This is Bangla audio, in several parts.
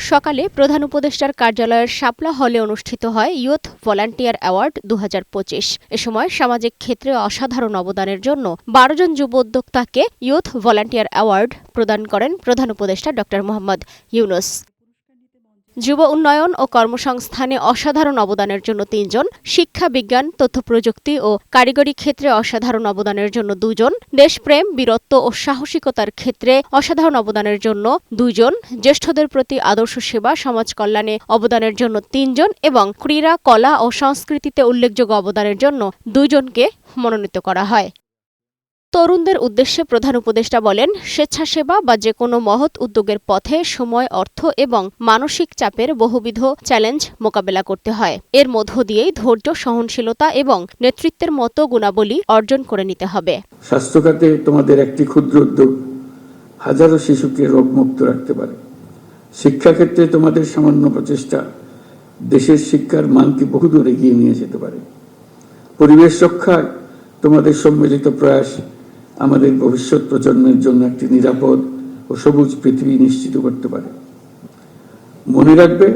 সকালে প্রধান উপদেষ্টার কার্যালয়ের শাপলা হলে অনুষ্ঠিত হয় ইয়ুথ ভলান্টিয়ার অ্যাওয়ার্ড ২০২৫। এ সময় সামাজিক ক্ষেত্রে অসাধারণ অবদানের জন্য ১২ জন যুব উদ্যোক্তাকে ইয়ুথ ভলান্টিয়ার অ্যাওয়ার্ড প্রদান করেন প্রধান উপদেষ্টা ড. মোহাম্মদ ইউনূস। যুব উন্নয়ন ও কর্মসংস্থানে অসাধারণ অবদানের জন্য ৩ জন, শিক্ষা, বিজ্ঞান, তথ্যপ্রযুক্তি ও কারিগরি ক্ষেত্রে অসাধারণ অবদানের জন্য ২ জন, দেশপ্রেম, বীরত্ব ও সাহসিকতার ক্ষেত্রে অসাধারণ অবদানের জন্য ২ জন, জ্যেষ্ঠদের প্রতি আদর্শ সেবা, সমাজ কল্যাণে অবদানের জন্য ৩ জন এবং ক্রীড়া, কলা ও সংস্কৃতিতে উল্লেখযোগ্য অবদানের জন্য ২ জনকে মনোনীত করা হয়। তরুণদের উদ্দেশ্যে প্রধান উপদেষ্টা বলেন, স্বেচ্ছাসেবা বা যেকোনো মহৎ উদ্যোগের পথে সময়, অর্থ এবং মানসিক চাপের বহুবিধ চ্যালেঞ্জ মোকাবেলা করতে হয়। এর মধ্য দিয়েই ধৈর্য, সহনশীলতা এবং নেতৃত্বের মতো গুণাবলী অর্জন করে নিতে হবে। স্বাস্থ্য খাতে তোমাদের একটি ক্ষুদ্র উদ্যোগ হাজারো শিশুকে রোগমুক্ত রাখতে পারে। শিক্ষাক্ষেত্রে তোমাদের সামান্য প্রচেষ্টা দেশের শিক্ষার মানকে বহুদূর এগিয়ে নিয়ে যেতে পারে। পরিবেশ রক্ষায় তোমাদের সম্মিলিত প্রয়াস আমাদের ভবিষ্যৎ প্রজন্মের জন্য একটি নিরাপদ ও সবুজ পৃথিবী নিশ্চিত করতে পারে। মনে রাখবে,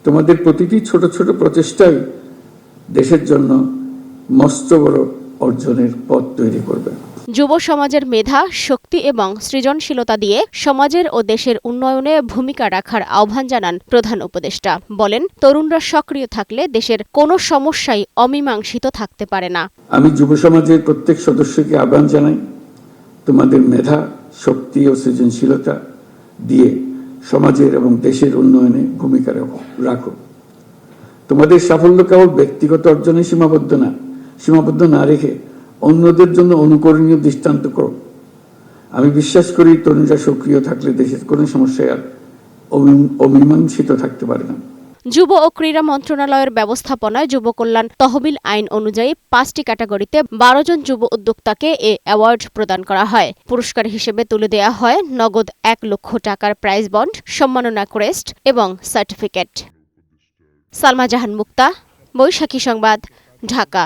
তোমাদের প্রতিটি ছোট ছোট প্রচেষ্টাই দেশের জন্য মস্ত বড় অর্জনের পথ তৈরি করবে। যুব সমাজের মেধা, শক্তি এবং সৃজনশীলতা দিয়ে সমাজের ও দেশের উন্নয়নে ভূমিকা রাখার আহ্বান জানান প্রধান উপদেষ্টা। বলেন, তরুণরা সক্রিয় থাকলে দেশের কোনো সমস্যাই অমীমাংসিত থাকতে পারে না। আমি যুব সমাজের প্রত্যেক সদস্যকে আহ্বান জানাই, তোমাদের মেধা, শক্তি ও সৃজনশীলতা দিয়ে সমাজের এবং দেশের উন্নয়নে ভূমিকা রাখো। তোমাদের সাফল্য কেবল ব্যক্তিগত অর্জনে সীমাবদ্ধ না রেখে অন্যদের জন্য অনুকরণীয় দৃষ্টান্ত করো। আমি বিশ্বাস করি, তরুণরা সক্রিয় থাকলে দেশের কোনো সমস্যায় আর অমীমাংসিত থাকতে পারে না। যুব ও ক্রীড়া মন্ত্রণালয়ের ব্যবস্থাপনায় যুব কল্যাণ তহবিল আইন অনুযায়ী 5টি ক্যাটাগরিতে 12 জন যুব উদ্যোক্তাকে এ অ্যাওয়ার্ড প্রদান করা হয়। পুরস্কার হিসেবে তুলে দেয়া হয় নগদ 1 লক্ষ টাকার প্রাইজ বন্ড, সম্মাননা ক্রেস্ট এবং সার্টিফিকেট। সালমা জাহান মুক্তা, বৈশাখী সংবাদ, ঢাকা।